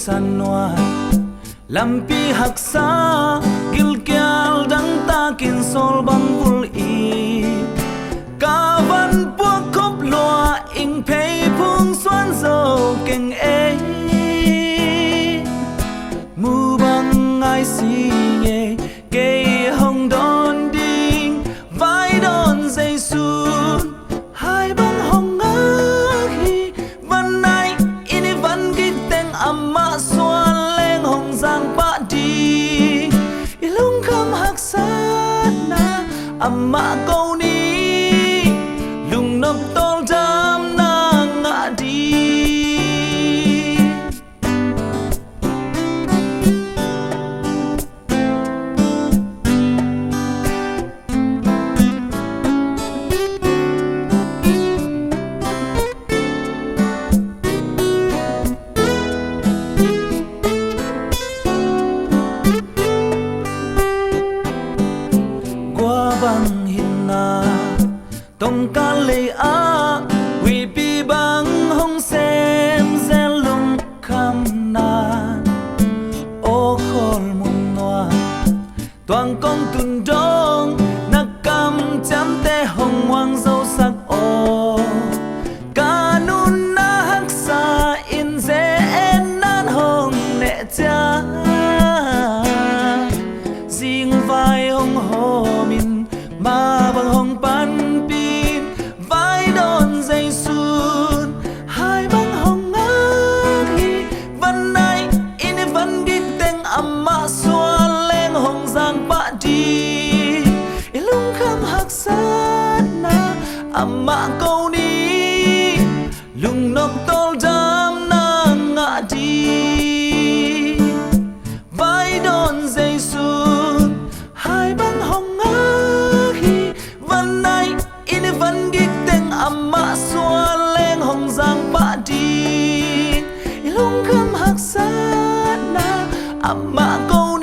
sanwa lampi haksa gilkyal dang takin sol bang vul i kavan puak khop loa ing pei phung xuan zo keng e mu bang ai si ye ke hong don ding vai don dây sun hai bang hong a hi van nai ini van git teng amma xuan leng hong giang pa đi ilung kham hak sana amma câu ni lung nop tol dam na ngã đi qua bang hin na tông ca lệ a quy pi bang hong xem zen lung kham na ô khol mun noa toàn công tun dong nak cam cham te hong wang dâu sắc ô ca nun na hak sa in ze en nan hong nệ cha riêng vai hong ho min ma bang hong pan pin vai don dây sun hai bang hong ngi van nai ini van đi teng amma xuan leng hong giang pa đi ilung kham hak sana amma câu ni lung nop tol dam na ngã đi vai don dây sun hai bang hong ngi van nai ini van git teng amma xuan leng hong giang pa đi ilung kham hak sana amma câu